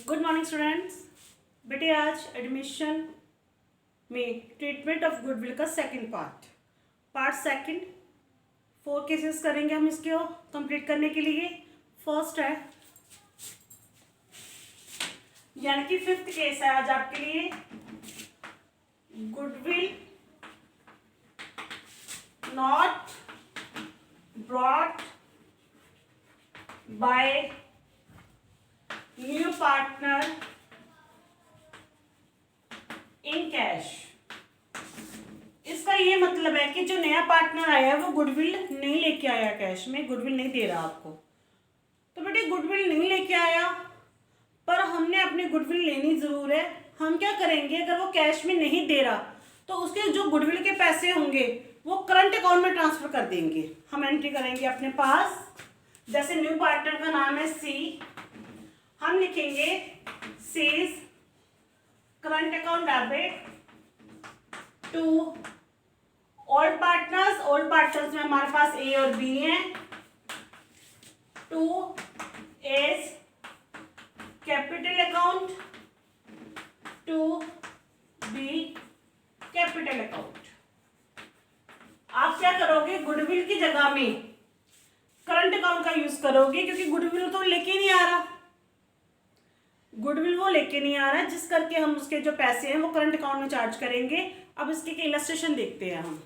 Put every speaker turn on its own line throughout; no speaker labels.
Good morning students. बेटे आज admission में ट्रीटमेंट ऑफ गुडविल का सेकंड पार्ट सेकंड 4 केसेस करेंगे हम इसके कंप्लीट करने के लिए। फर्स्ट है यानी कि 5th केस है आज आपके लिए, goodwill not brought by new partner in cash. इसका ये मतलब है कि जो नया पार्टनर आया है वो गुडविल नहीं लेके आया, कैश में गुडविल नहीं दे रहा आपको। तो बेटे गुडविल नहीं लेके आया पर हमने अपनी गुडविल लेनी जरूर है। हम क्या करेंगे, अगर वो कैश में नहीं दे रहा तो उसके जो गुडविल के पैसे होंगे वो करंट अकाउंट में ट्रांसफर कर देंगे। हम एंट्री करेंगे अपने पास, जैसे न्यू पार्टनर का नाम है सी, हम लिखेंगे C's current account debit to old partners में हमारे पास ए और बी हैं, to A's capital account to B capital account. आप क्या करोगे, गुडविल की जगह में करंट अकाउंट का यूज करोगे क्योंकि गुडविल तो लेके नहीं आ रहा, गुडविल वो लेके नहीं आ रहा है, जिस करके हम उसके जो पैसे हैं वो करंट अकाउंट में चार्ज करेंगे। अब इसके इलस्ट्रेशन देखते हैं हम।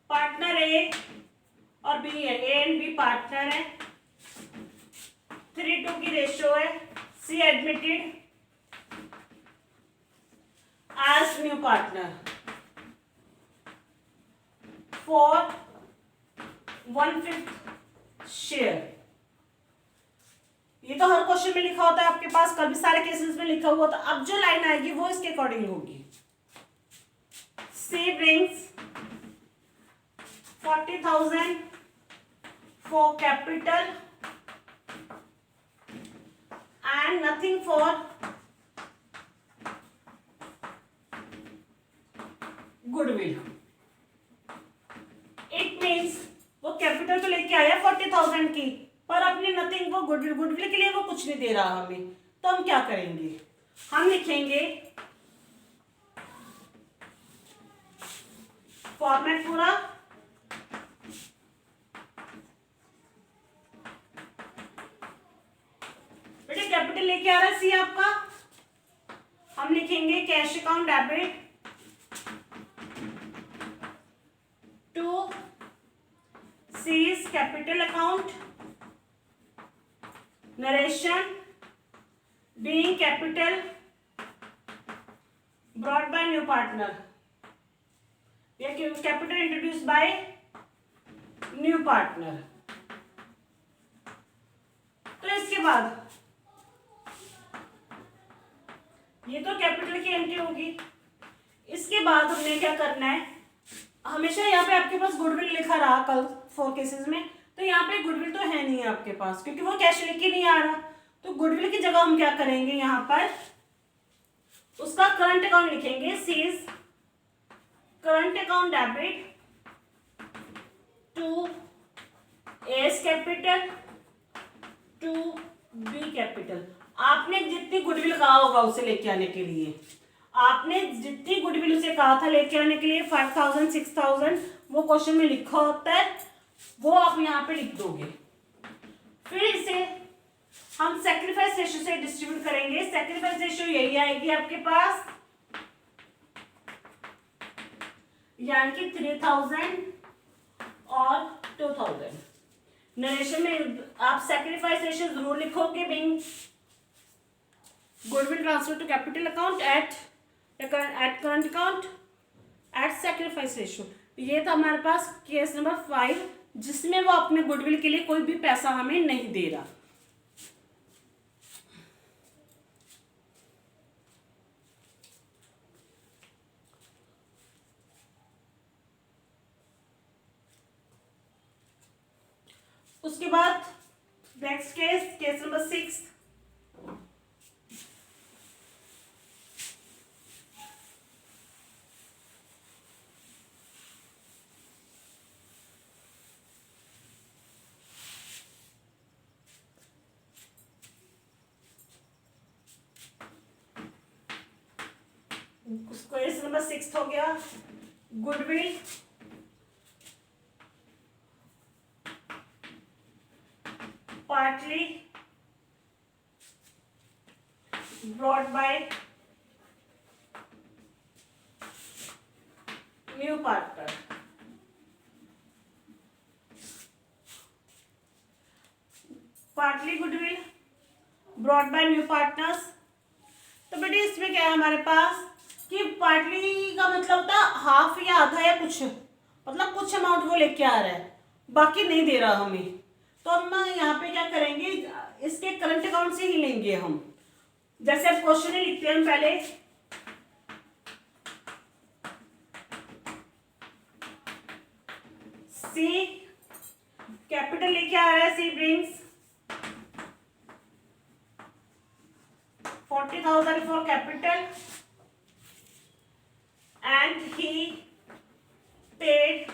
पार्टनर ए और बी है, ए एंड बी पार्टनर है, 3:2 की रेशियो है, C admitted as new partner for 1/5 share. ये तो हर क्वेश्चन में लिखा होता है आपके पास, कभी सारे केसेस में लिखा हुआ था। अब जो लाइन आएगी वो इसके अकॉर्डिंग होगी। C brings 40,000 for capital and nothing for goodwill. It means वो कैपिटल तो लेके आया 40,000 की, पर अपनी नथिंग वो गुडविल के लिए वो कुछ नहीं दे रहा हमें। तो हम क्या करेंगे, हम लिखेंगे फॉर्मेट पूरा, बेटे कैपिटल लेके आ रहा है सी आपका, हम लिखेंगे cash account debit to C's capital account, narration being capital brought by new partner, capital introduced by new partner। तो इसके बाद ये तो कैपिटल की एंट्री होगी। इसके बाद हमने क्या करना है, हमेशा यहाँ पे आपके पास गुडविल लिखा रहा कल 4 केसेस में, तो यहाँ पे गुडविल तो है नहीं आपके पास क्योंकि वो कैश लेके नहीं आ रहा। तो गुडविल की जगह हम क्या करेंगे, यहाँ पर उसका करंट अकाउंट लिखेंगे, C's current account debit to A's capital to B capital. आपने जितनी गुडविल कहा होगा उसे लेके आने के लिए, आपने जितनी गुडविल उसे कहा था लेके आने के लिए 5,000 6,000 वो क्वेश्चन में लिखा होता है, वो आप यहाँ पे लिख दोगे। फिर इसे हम सैक्रिफाइस रेशियो से डिस्ट्रीब्यूट करेंगे। सैक्रिफाइस रेशियो यही आएगी आपके पास, यानी कि 3,000 और 2,000। नरेशन में आप सैक्रिफाइस रेशियो जरूर लिखोगे, being goodwill transfer to capital account at current account at sacrifice ratio. ये था हमारे पास केस नंबर 5, जिसमें वो अपने गुडविल के लिए कोई भी पैसा हमें नहीं दे रहा। उसके बाद next case number 6, question number 6 हो गया। Goodwill partly brought by new partner. Partly goodwill brought by new partners. तो बेटे इसमें क्या है हमारे पास कि पार्टली का मतलब होता है हाफ या आधा या कुछ, मतलब कुछ अमाउंट वो लेके आ रहा है, बाकी नहीं दे रहा हमें। तो हम यहाँ पे क्या करेंगे, इसके करंट अकाउंट से ही लेंगे हम। जैसे अब क्वेश्चन ही लिखते हैं हम पहले, सी कैपिटल लेके आ रहा है, सी brings 40,000 for capital and he paid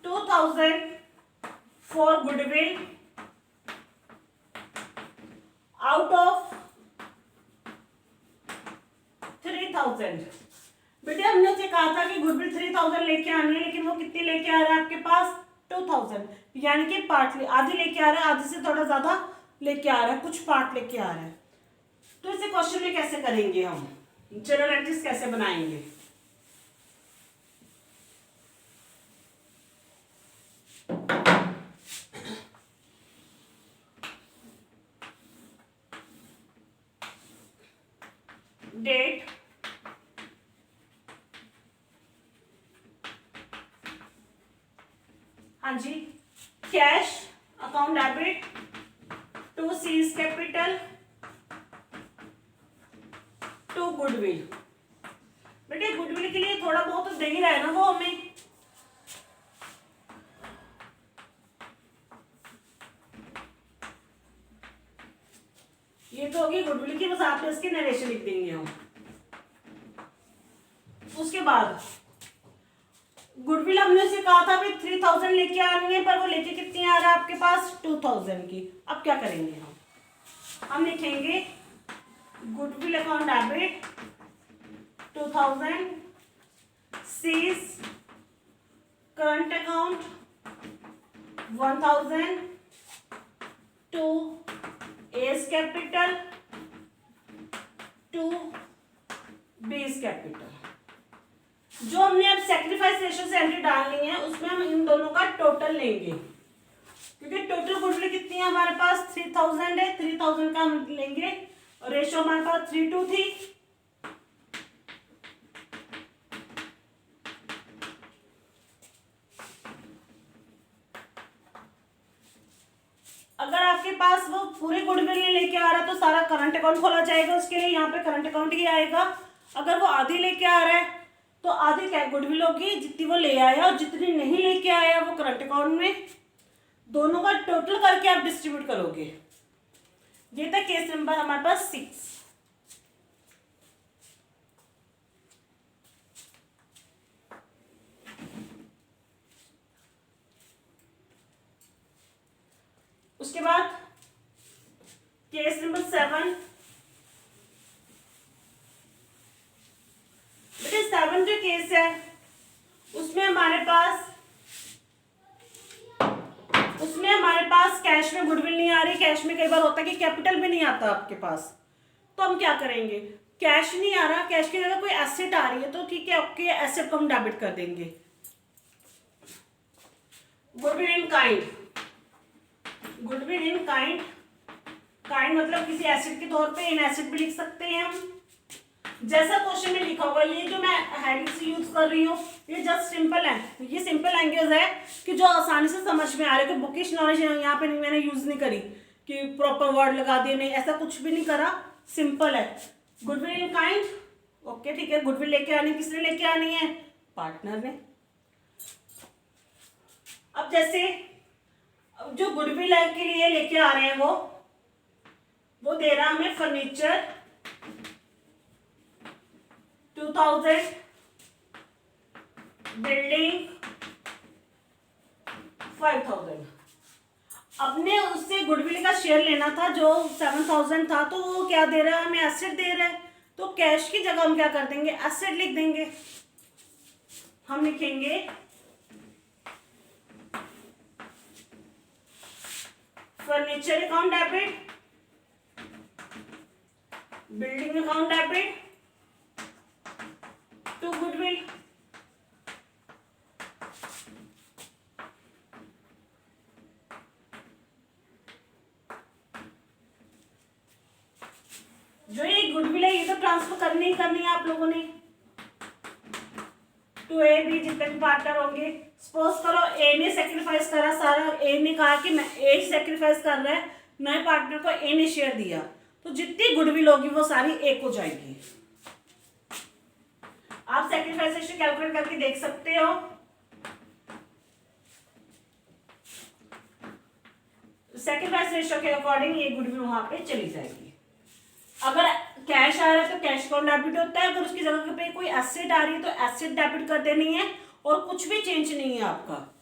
2,000 for goodwill out of 3,000। बेटे हमने उसे कहा था कि गुडविल 3,000 लेके आनी है, लेकिन वो कितनी लेके आ रहा है आपके पास 2,000, यानी कि पार्टली आधी लेके आ रहा है, आधी से थोड़ा ज्यादा लेके आ रहा है, कुछ पार्ट लेके आ रहा है। तो इसे क्वेश्चन में कैसे करेंगे हम, जनरल एंट्रीज कैसे बनाएंगे। डेट, हाँ जी, cash account debit to C's capital to goodwill. बेटे गुडविल के लिए थोड़ा बहुत तो दे ही रहा है ना वो हमें, ये तो होगी गुडविल की, बस आप इसकी नरेशन लिख देंगे हम। उसके बाद गुडविल हमने उसे कहा था भी 3,000 लेके आनी है, पर वो लेके कितनी आ रहा है आपके पास 2,000 की। अब क्या करेंगे हम लिखेंगे goodwill account debit 2,000 C's current account 1,000 to A's capital to B's capital. जो हमने अब सेक्रीफाइस रेशियो से एंट्री डालनी है उसमें हम इन दोनों का टोटल लेंगे, क्योंकि टोटल गुडविल कितनी है हमारे पास 3,000 है, 3,000 का हम लेंगे और रेशियो हमारे पास 3:2 थी। अगर आपके पास वो पूरे गुडविल नहीं लेके आ रहा तो सारा करंट अकाउंट खोला जाएगा, उसके लिए यहाँ पे करंट अकाउंट ही आएगा। अगर वो आधी लेके आ रहा है तो आधी क्या गुडविल होगी जितनी वो ले आया, और जितनी नहीं लेके आया वो करंट अकाउंट में, दोनों का टोटल करके आप डिस्ट्रीब्यूट करोगे। ये था केस नंबर हमारे पास 6। उसके बाद केस नंबर 7। बेटे 7 जो केस है उसमें हमारे पास कैश में गुडविल नहीं आ रही। कैश में कई बार होता है कि कैपिटल भी नहीं आता आपके पास, तो हम क्या करेंगे, कैश नहीं आ रहा, कैश की जगह कोई एसेट आ रही है तो ठीक है, ओके एसेट को हम डेबिट कर देंगे। Goodwill in kind, goodwill in kind, kind मतलब किसी एसेट के तौर पे, इन एसेट भी लिख सकते हैं हम, जैसा क्वेश्चन में लिखा होगा। ये जो मैं हेडिंग्स यूज कर रही हूँ ये जस्ट सिंपल है, ये सिंपल लैंग्वेज है कि जो आसानी से समझ में आ रहा है, कि बुकिश नॉलेज यहाँ पे मैंने यूज नहीं करी कि प्रॉपर वर्ड लगा दिए, नहीं ऐसा कुछ भी नहीं करा, सिंपल है। गुडविल इन काइंड, ओके ठीक है। गुडविल लेके आनी, किसने लेके आनी है, पार्टनर ने। अब जैसे जो गुडविल के लिए लेके आ रहे हैं वो दे रहा हमें फर्नीचर 2,000, बिल्डिंग 5,000। अपने उससे गुडविल का शेयर लेना था जो 7,000 था, तो वो क्या दे रहा है हमें, एसेट दे रहा है। तो कैश की जगह हम क्या कर देंगे, एसेट लिख देंगे। हम लिखेंगे furniture account debit, building account debit to goodwill. जो ये गुडविल है ये तो ट्रांसफर करनी ही करनी है आप लोगों ने टू ए बी, जितने भी पार्टनर होंगे। सपोज करो ए ने सेक्रीफाइस करा सारा, ए ने कहा कि मैं ए सेक्रीफाइस कर रहा है, नए पार्टनर को ए ने शेयर दिया, तो जितनी गुडविल होगी वो सारी ए को जाएगी। आप सेक्रीफाइस रेशियो कैलकुलेट करके देख सकते हो। सेक्रीफाइस रेशियो के अकॉर्डिंग ये गुडविल वहां पे चली जाएगी। अगर कैश आ रहा है तो कैश अकाउंट डेबिट होता है, अगर उसकी जगह पे कोई एसेट आ रही है तो एसेट डेबिट कर देनी है, और कुछ भी चेंज नहीं है आपका।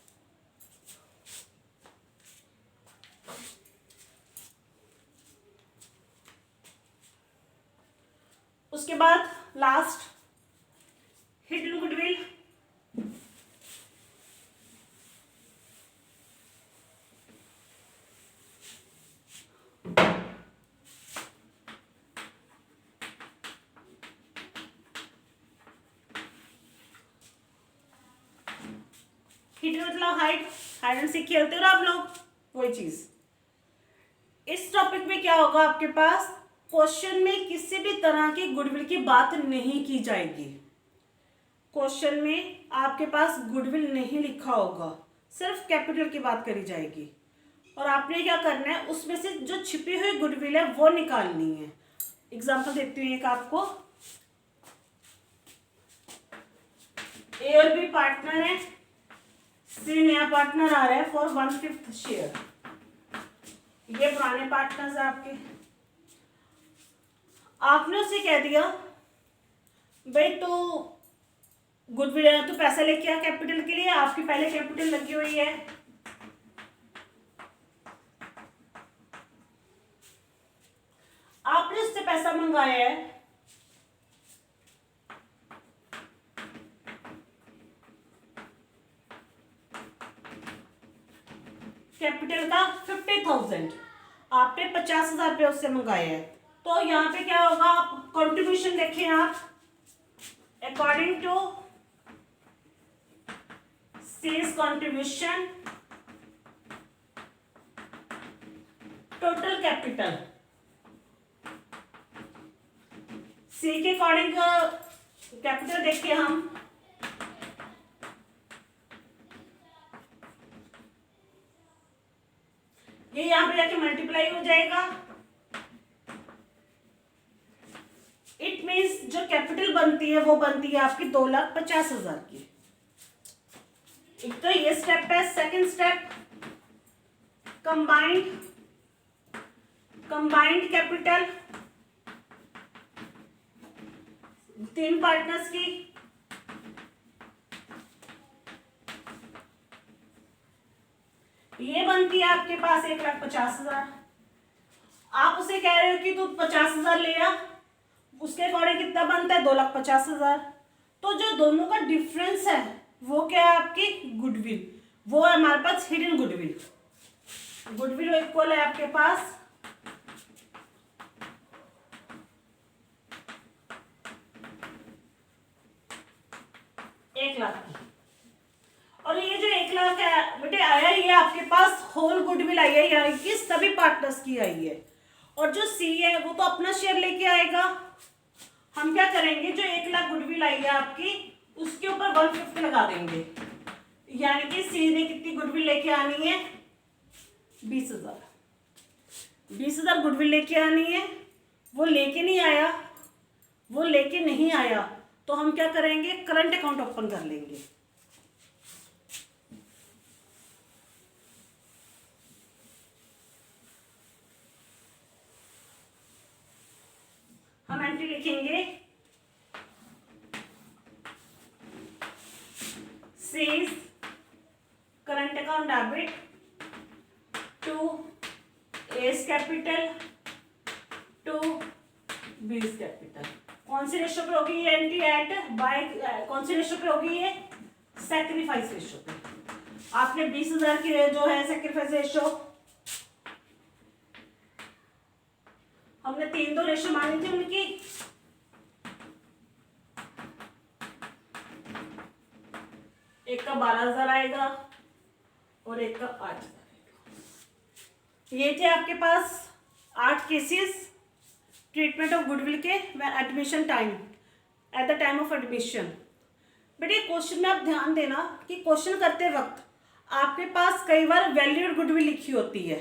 उसके बाद लास्ट हिडन गुडविल। हिडन मतलब हाइड, हाइड एंड सीक खेलते हो ना आप लोग, वही चीज। इस टॉपिक में क्या होगा आपके पास, क्वेश्चन में किसी भी तरह की गुडविल की बात नहीं की जाएगी। क्वेश्चन में आपके पास गुडविल नहीं लिखा होगा, सिर्फ कैपिटल की बात करी जाएगी, और आपने क्या करना है, उसमें से जो छिपी हुई गुडविल है वो निकालनी है। एग्जांपल देती हूँ एक आपको। ए और बी पार्टनर है, सी नया पार्टनर आ रहा है फॉर 1/5 शेयर। ये पुराने पार्टनर्स है आपके। आपने उसे कह दिया भाई तो गुडविल है तो पैसा लेके आ कैपिटल के लिए, आपकी पहले कैपिटल लगी हुई है। आपने उससे पैसा मंगाया है, कैपिटल का 50,000, आपने 50,000 रुपये उससे मंगाया है, तो यहाँ पे क्या होगा, आप कंट्रीब्यूशन देखें आप, according to sales contribution total capital, C के अकॉर्डिंग कैपिटल देखिए हम, ये यहां पे जाके मल्टीप्लाई हो जाएगा। इट मीन्स जो कैपिटल बनती है वो बनती है आपकी 2,50,000 की। एक तो ये स्टेप है। Second step combined capital, 3 partners की, ये बनती है आपके पास 1,50,000। आप उसे कह रहे हो कि तू 50,000 ले आ, उसके अकॉर्डिंग कितना बनता है 2,50,000। तो जो दोनों का डिफरेंस है वो क्या है, आपकी गुडविल, वो है हमारे पास हिडन गुडविल। गुडविल इक्वल है आपके पास 1,00,000 की। और ये जो 1,00,000 है बेटे आया, ये आपके पास होल गुडविल आई है, यानी कि सभी पार्टनर्स की आई है। और जो सी है वो तो अपना शेयर लेके आएगा। हम क्या करेंगे, जो 1,00,000 गुडविल आई है आपकी, उसके ऊपर 150 लगा देंगे, यानी कि सी ने कितनी गुडविल लेके आनी है, 20,000। 20,000 गुडविल लेके आनी है, वो लेके नहीं आया, तो हम क्या करेंगे, करंट अकाउंट ओपन कर लेंगे। हम एंट्री लिखेंगे, C's current account debit to A's capital to B's capital. C ratio पे होगी ये एंटी एट बाय कौन सी रेशो पे होगी ये सैक्रिफाइस रेशो पे। आपने 20,000 की जो है सैक्रिफाइस रेशो हमने 3-2 रेशो मानी थी उनकी, एक का 12,000 आएगा और एक का 8,000 आएगा। ये थे आपके पास 8 केसेस ट्रीटमेंट ऑफ गुडविल के admission time at the time of admission. बेटे क्वेश्चन में आप ध्यान देना कि क्वेश्चन करते वक्त आपके पास कई बार वैल्यूड गुडविल लिखी होती है,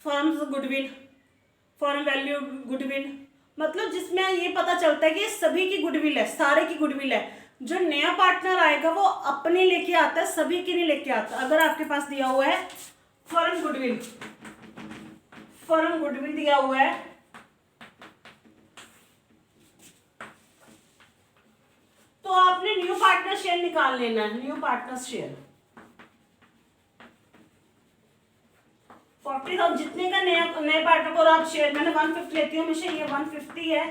firms goodwill, firm value goodwill, मतलब जिसमें ये पता चलता है कि सभी की गुडविल है, सारे की गुडविल है। जो नया पार्टनर आएगा वो अपने लेके आता है, सभी की नहीं लेके आता। अगर आपके पास दिया हुआ है फर्म गुडविल, फर्म गुडविल दिया हुआ है तो आपने न्यू पार्टनर शेयर निकाल लेना है। न्यू पार्टनर शेयर 40,000 जितने का नए पार्टनर को आप शेयर, मैंने 150 लेती हूँ हमेशा, ये 150 है,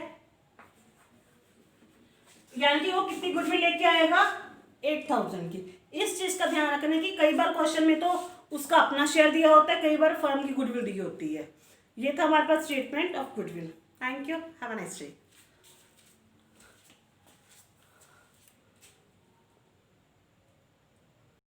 यानी कि वो कितनी गुडविल लेके आएगा 8,000 की। इस चीज का ध्यान रखना कि कई बार क्वेश्चन में तो उसका अपना शेयर दिया होता है, कई बार फर्म की गुडविल दी होती है। ये था हमारे पास statement of goodwill. Thank you, have a nice day.